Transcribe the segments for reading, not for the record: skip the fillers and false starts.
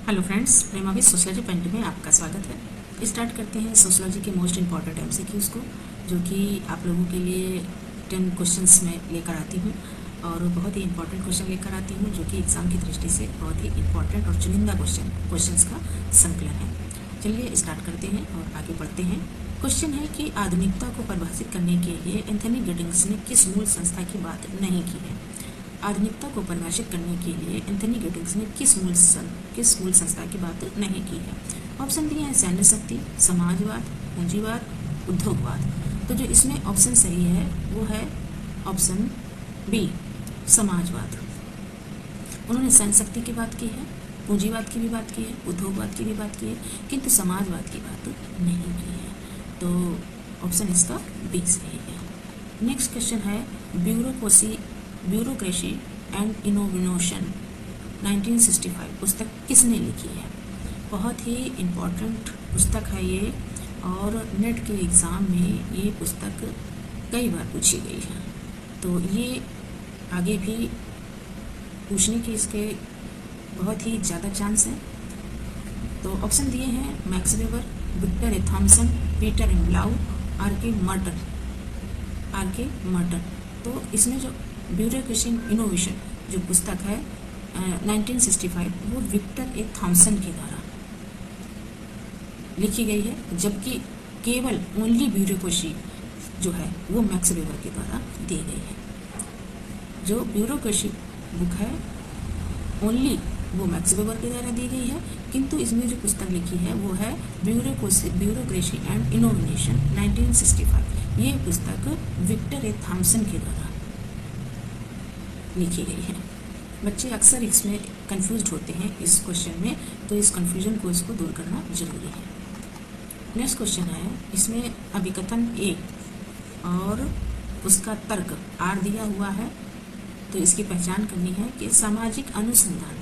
Hello friends, Prema with sociology point में आपका स्वागत है। स्टार्ट करते हैं सोशलॉजी के मोस्ट इंपॉर्टेंट एमसीक्यूज़ को, जो कि आप लोगों के लिए 10 क्वेश्चंस में लेकर आती हूँ और बहुत ही इंपॉर्टेंट क्वेश्चन लेकर आती हूँ, जो कि एग्ज़ाम की दृष्टि से बहुत ही इंपॉर्टेंट और चुनिंदा क्वेश्चंस का संकलन है। चलिए स्टार्ट करते हैं और आगे बढ़ते हैं। क्वेश्चन है कि आधुनिकता को परिभाषित करने के लिए एंथनी गिडिंग्स ने किस मूल संस्था की बात नहीं की है। आधुनिकता को परिभाषित करने के लिए एंथनी गिडिंग्स ने किस मूल संस्था की बात नहीं की है। ऑप्शन दिए हैं सैन्य शक्ति, समाजवाद, पूंजीवाद, उद्योगवाद। तो जो इसमें ऑप्शन सही है वो है ऑप्शन बी, समाजवाद। उन्होंने सैन्य शक्ति की बात की है, पूंजीवाद की भी बात की है, उद्योगवाद की भी बात की है, किंतु समाजवाद की बात नहीं की है। तो ऑप्शन इसका बी सही है। नेक्स्ट क्वेश्चन है ब्यूरोक्रेसी एंड इनोवेशन 1965 पुस्तक किसने लिखी है। बहुत ही इम्पोर्टेंट पुस्तक है ये, और नेट के एग्ज़ाम में ये पुस्तक कई बार पूछी गई है, तो ये आगे भी पूछने के इसके बहुत ही ज़्यादा चांस हैं। तो ऑप्शन दिए हैं Max Weber, Victor A Thomson, Peter M Blau, R K Merton. तो इसमें जो ब्यूरोक्रेसी इनोवेशन जो पुस्तक है 1965 वो विक्टर ए थॉमसन के द्वारा लिखी गई है, जबकि केवल ओनली ब्यूरोक्रेसी जो है वो मैक्स वेबर के द्वारा दी गई है। जो ब्यूरोक्रेसी बुक है ओनली वो मैक्स वेबर के द्वारा दी गई है, किंतु इसमें जो पुस्तक लिखी है वो है ब्यूरोक्रेसी एंड इनोवेशन 1965। ये पुस्तक विक्टर ए थॉमसन के द्वारा लिखी गई है। बच्चे अक्सर इसमें कंफ्यूज होते हैं इस क्वेश्चन में, तो इस कंफ्यूजन को इसको दूर करना जरूरी है। नेक्स्ट क्वेश्चन है, इसमें अभिकथन ए और उसका तर्क आर दिया हुआ है, तो इसकी पहचान करनी है कि सामाजिक अनुसंधान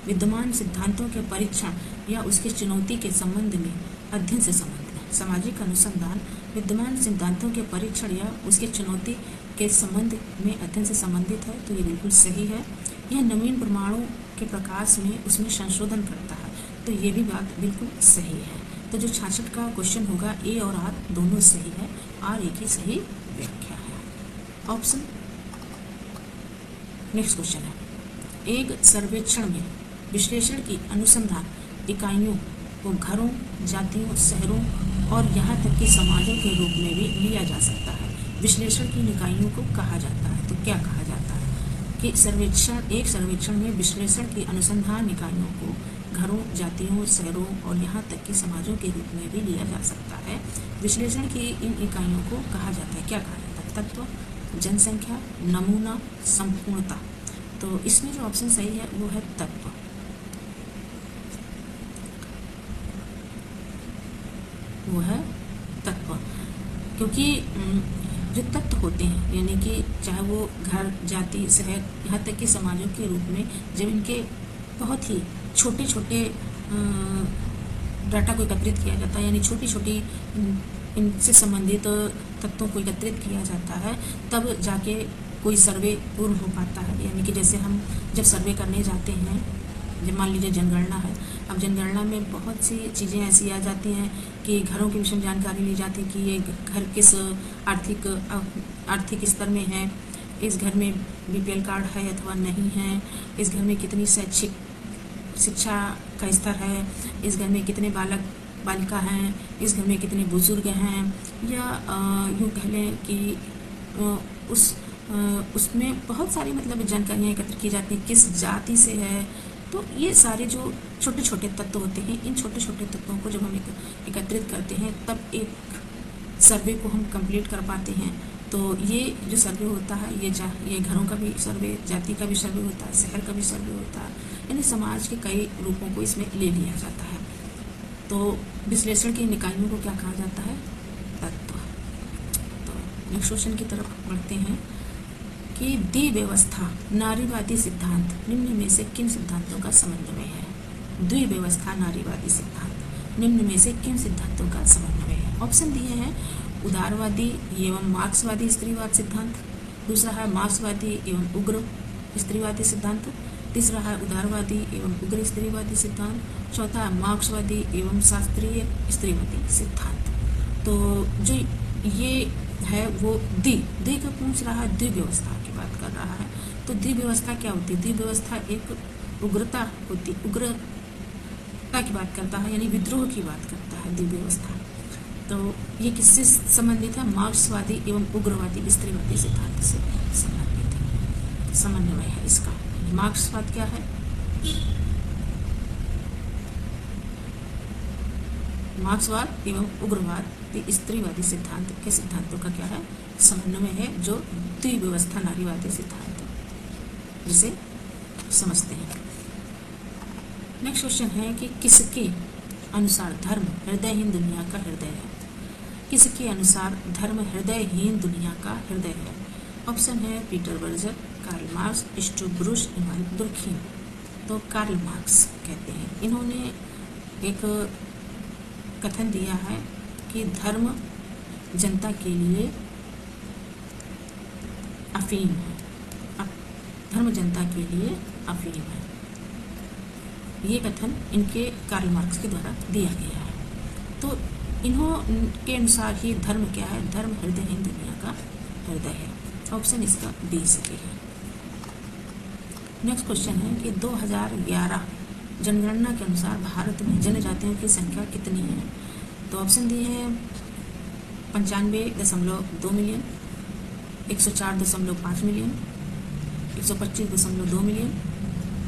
विद्यमान सिद्धांतों के परीक्षण या उसकी चुनौती के संबंध में अध्ययन से संबंधित है। सामाजिक अनुसंधान विद्यमान सिद्धांतों के परीक्षण या उसके चुनौती के संबंध में अध्ययन से संबंधित है, तो ये बिल्कुल सही है। यह नवीन प्रमाणों के प्रकाश में उसमें संशोधन करता है, तो ये भी बात बिल्कुल सही है। तो जो 66 का क्वेश्चन होगा ए और आर दोनों सही है, आर एक ही सही व्याख्या है। ऑप्शन नेक्स्ट क्वेश्चन है, एक सर्वेक्षण में विश्लेषण की अनुसंधान इकाइयों को घरों, जातियों, शहरों और यहाँ तक कि समाजों के रूप में भी लिया जा सकता है। विश्लेषण की इकाइयों को कहा जाता है, तो क्या कहा जाता है कि एक सर्वेक्षण में विश्लेषण की अनुसंधान इकाइयों को घरों, जातियों, शहरों और यहाँ तक कि समाजों के रूप में भी लिया जा सकता है। विश्लेषण की इन इकाइयों को कहा जाता है, क्या कहा जाता है? तत्व, जनसंख्या, नमूना, संपूर्णता। तो इसमें जो ऑप्शन सही है वो है तत्व। वो है तत्व, क्योंकि जो तत्व होते हैं, यानी कि चाहे वो घर, जाति, शहर, यहाँ तक कि समाजों के रूप में जब इनके बहुत ही छोटे छोटे डाटा को एकत्रित किया जाता है, यानी छोटी छोटी इनसे संबंधित तत्वों को एकत्रित किया जाता है, तब जाके कोई सर्वे पूर्ण हो पाता है। यानी कि जैसे हम जब सर्वे करने जाते हैं, जब मान लीजिए जनगणना है, अब जनगणना में बहुत सी चीज़ें ऐसी आ जाती हैं कि घरों के विषय में जानकारी ली जाती है कि ये घर किस आर्थिक स्तर में है, इस घर में बीपीएल कार्ड है अथवा नहीं है, इस घर में कितनी शैक्षिक शिक्षा का स्तर है, इस घर में कितने बालक बालिका हैं, इस घर में कितने बुजुर्ग हैं, या यूँ कह लें कि उसमें बहुत सारी मतलब जानकारियाँ एकत्र की जाती हैं, किस जाति से है। तो ये सारे जो छोटे छोटे तत्व होते हैं, इन छोटे छोटे तत्वों को जब हम एकत्रित करते हैं तब एक सर्वे को हम कंप्लीट कर पाते हैं। तो ये जो सर्वे होता है ये घरों का भी सर्वे, जाति का भी सर्वे होता है, शहर का भी सर्वे होता है, यानी समाज के कई रूपों को इसमें ले लिया जाता है। तो विश्लेषण की इकाइयों को क्या कहा जाता है? तत्व। तो नेक्स्ट क्वेश्चन की तरफ बढ़ते हैं कि द्विव्यवस्था नारीवादी सिद्धांत निम्न में से किन सिद्धांतों का समन्वय है। द्विव्यवस्था नारीवादी सिद्धांत निम्न में से किन सिद्धांतों का समन्वय है। ऑप्शन दिए हैं उदारवादी एवं मार्क्सवादी स्त्रीवाद सिद्धांत, दूसरा है मार्क्सवादी एवं उग्र स्त्रीवादी सिद्धांत, तीसरा है उदारवादी एवं उग्र स्त्रीवादी सिद्धांत, चौथा है मार्क्सवादी एवं शास्त्रीय स्त्रीवादी सिद्धांत। तो जो ये है वो द्वि का पूछ रहा है, द्विव्यवस्था की बात कर रहा है। तो द्विव्यवस्था क्या होती है? द्विव्यवस्था एक उग्रता होती, उग्रता की बात करता है, यानी विद्रोह की बात करता है द्विव्यवस्था। तो ये किससे संबंधित है? मार्क्सवादी एवं उग्रवादी स्त्रीवादी सिद्धांत से संबंधित है, समन्वय है इसका। मार्क्सवाद क्या है? मार्क्सवाद एवं उग्रवाद स्त्रीवादी सिद्धांत के सिद्धांतों का क्या है? समन्वय है, जो द्विव्यवस्था नारीवादी सिद्धांत जिसे समझते हैं। नेक्स्ट क्वेश्चन है कि किसके अनुसार धर्म हृदयहीन दुनिया का हृदय है? किसके अनुसार धर्म हृदयहीन दुनिया का हृदय है? ऑप्शन है Peter Berger, Karl Marx, Steve Bruce, Emmanuel Durkheim. तो कार्ल मार्क्स कहते हैं, इन्होंने एक कथन दिया है कि धर्म जनता के लिए अफीम है, धर्म जनता के लिए अफीम है। ये कथन इनके कार्ल मार्क्स के द्वारा दिया गया है। तो इन्होंने अनुसार ही धर्म क्या है? धर्म हृदयहीन दुनिया का हृदय है। ऑप्शन इसका बी सही है। नेक्स्ट क्वेश्चन है कि 2011 जनगणना के अनुसार भारत में जनजातियों की संख्या कितनी है? तो ऑप्शन दिए हैं 95.2 मिलियन, 104.5 मिलियन, 125.2 मिलियन,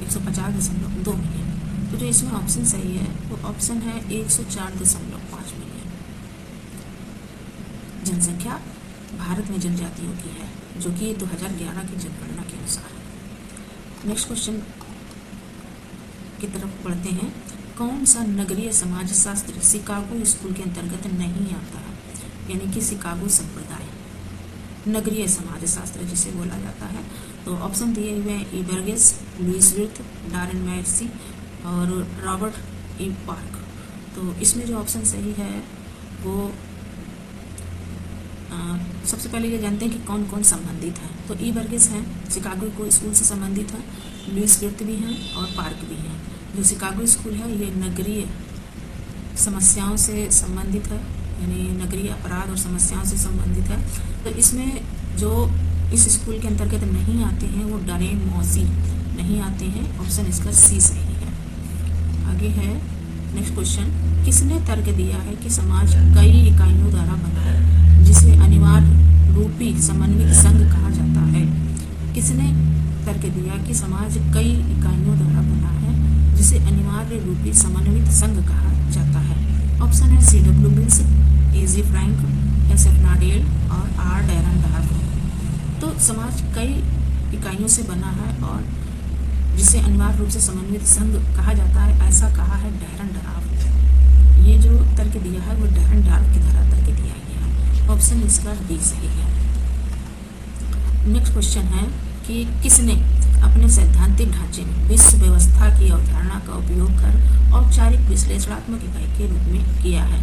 150.2 मिलियन। तो जो इसमें ऑप्शन सही है वो ऑप्शन है 104.5 मिलियन जनसंख्या भारत में जनजातियों की है, जो कि 2011 की जनगणना के अनुसार है। नेक्स्ट क्वेश्चन की तरफ बढ़ते हैं। कौन सा नगरीय समाज शास्त्र शिकागो स्कूल के अंतर्गत नहीं आता है? यानी कि शिकागो संप्रदाय नगरीय समाज शास्त्र जिसे बोला जाता है। तो ऑप्शन दिए हुए हैं ई बर्गेस, लुइस विर्थ, डारन मैक्सी और रॉबर्ट ई पार्क। तो इसमें जो ऑप्शन सही है वो सबसे पहले ये जानते हैं कि कौन कौन संबंधित हैं। तो ई बर्गेस हैं, शिकागो को स्कूल से संबंधित है, लुइस विर्थ भी हैं और पार्क भी हैं। जो शिकागो स्कूल है ये नगरीय समस्याओं से संबंधित है, यानी नगरीय अपराध और समस्याओं से संबंधित है। तो इसमें जो इस स्कूल के अंतर्गत नहीं आते हैं वो डरेन मौसी नहीं आते हैं। ऑप्शन इसका सी सही है। आगे है नेक्स्ट क्वेश्चन, किसने तर्क दिया है कि समाज कई इकाइयों द्वारा बना है जिसे अनिवार्य रूपी समन्वित संघ कहा जाता है? किसने तर्क दिया कि समाज कई इकाइयों द्वारा बना है जिसे अनिवार्य रूपी समन्वित संघ कहा जाता है? ऑप्शन है C.W. Mills, A.G. Frank, S.F. नाडेल और R. Darren dwarf. तो समाज कई इकाइयों से बना है और जिसे अनिवार्य रूप से समन्वित संघ कहा जाता है, ऐसा कहा है डैरन डार्फ। ये जो तर्क दिया है वो डैरन डार्फ के द्वारा तर्क दिया गया है। ऑप्शन इसका डी सही है। नेक्स्ट क्वेश्चन है कि किसने अपने सैद्धांतिक ढांचे में विश्व व्यवस्था की अवधारणा का उपयोग कर औपचारिक विश्लेषणात्मक इकाई के रूप में किया है?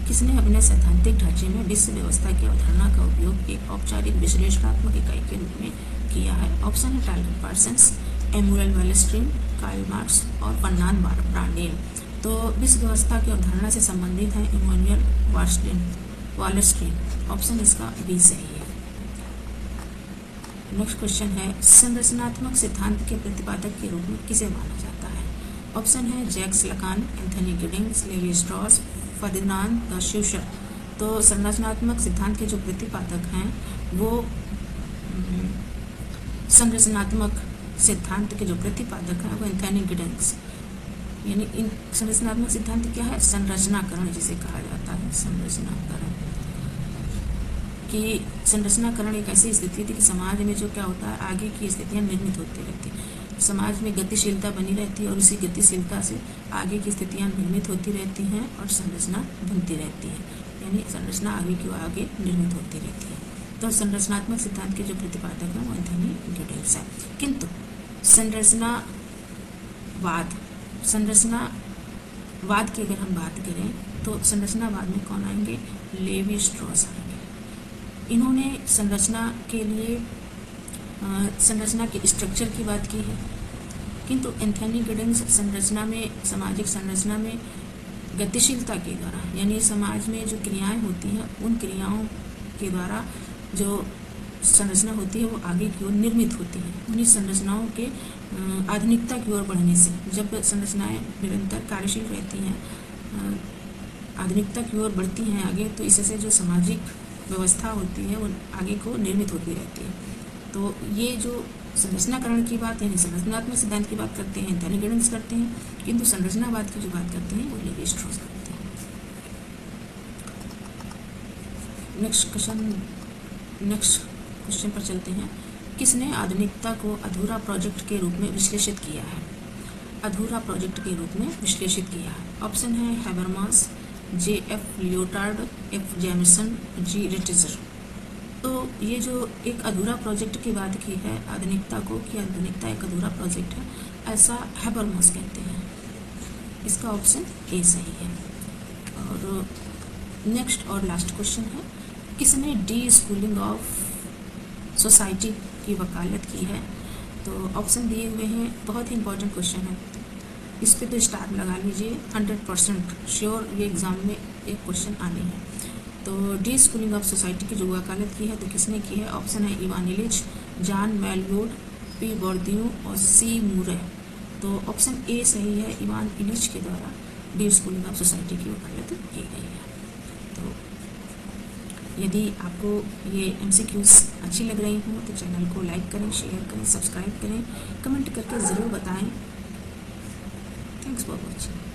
किसने अपने सैद्धांतिक ढांचे में विश्व व्यवस्था की अवधारणा का उपयोग एक औपचारिक विश्लेषणात्मक इकाई के रूप में किया है? ऑप्शन है टाइलर पार्सन्स, एमुअल वालेस्ट्रीन, कार्ल मार्क्स और फर्नांड ब्रांडेल। तो विश्व व्यवस्था की अवधारणा से संबंधित है एमुअल वालेस्ट्रीन। ऑप्शन इसका बी सही है। नेक्स्ट क्वेश्चन है, संरचनात्मक सिद्धांत के प्रतिपादक के रूप में किसे माना जाता है? ऑप्शन है Jacques Lacan, Anthony Giddens, Levi Strauss, Ferdinand de Saussure. तो संरचनात्मक सिद्धांत के जो प्रतिपादक हैं वो संरचनात्मक सिद्धांत के जो प्रतिपादक हैं वो एंथनी गिडिंग्स, यानी इन संरचनात्मक सिद्धांत क्या है? संरचनाकरण जिसे कहा जाता है, संरचनाकरण। कि संरचनाकरण एक ऐसी स्थिति थी कि समाज में जो क्या होता है, आगे की स्थितियां निर्मित होती रहती, समाज में गतिशीलता बनी रहती है और उसी गतिशीलता से आगे की स्थितियां निर्मित होती रहती हैं और संरचना बनती रहती है, यानी संरचना आगे की आगे निर्मित होती रहती है। तो संरचनात्मक सिद्धांत के जो प्रतिपादक हैं वो एंथनी गिडिंग्स है। किंतु संरचनावाद की अगर हम बात करें तो संरचनावाद में कौन आएंगे? लेवी स्ट्रॉस आएंगे। इन्होंने संरचना के लिए संरचना के स्ट्रक्चर की बात की है किंतु एंथनी गिडिंग्स संरचना में, सामाजिक संरचना में गतिशीलता के द्वारा, यानी समाज में जो क्रियाएं होती हैं उन क्रियाओं के द्वारा जो संरचना होती है वो आगे की ओर निर्मित होती है। उन्हीं संरचनाओं के आधुनिकता की ओर बढ़ने से, जब संरचनाएं निरंतर कार्यशील रहती हैं, आधुनिकता की ओर बढ़ती हैं आगे, तो इससे जो सामाजिक व्यवस्था होती है वो आगे को निर्मित होती रहती है। तो ये जो संरचनाकरण की बात, यानी संरचनात्मक सिद्धांत की बात करते हैं, एंथनी गिडिंग्स करते हैं, किंतु संरचनावाद की जो बात करते हैं वो लेवी स्ट्रॉस करते हैं। नेक्स्ट क्वेश्चन पर चलते हैं। किसने आधुनिकता को अधूरा प्रोजेक्ट के रूप में विश्लेषित किया है? अधूरा प्रोजेक्ट के रूप में विश्लेषित किया है। ऑप्शन है Habermas, J.F. Leotard, F. Jameson, G. रिटिजर। तो ये जो एक अधूरा प्रोजेक्ट की बात की है आधुनिकता को, कि आधुनिकता एक अधूरा प्रोजेक्ट है, ऐसा हैबरमास कहते हैं। इसका ऑप्शन ए सही है। और नेक्स्ट और लास्ट क्वेश्चन है, किसने डी स्कूलिंग ऑफ सोसाइटी की वकालत की है? तो ऑप्शन दिए हुए हैं, बहुत ही इंपॉर्टेंट क्वेश्चन है, इस पे तो स्टार लगा लीजिए, 100% श्योर ये एग्ज़ाम में एक क्वेश्चन आने हैं। तो डी स्कूलिंग ऑफ सोसाइटी की जो वकालत की है तो किसने की है? ऑप्शन है इवान इलिच, जॉन मैलवुड, पी बोर्दियू और सी मूरे। तो ऑप्शन ए सही है, इवान इलिच के द्वारा डी स्कूलिंग ऑफ सोसाइटी की वकालत की गई है। तो यदि आपको ये MCQs अच्छी लग रही हों तो चैनल को लाइक करें, शेयर करें, सब्सक्राइब करें, कमेंट करके ज़रूर बताएं। Thanks for watching.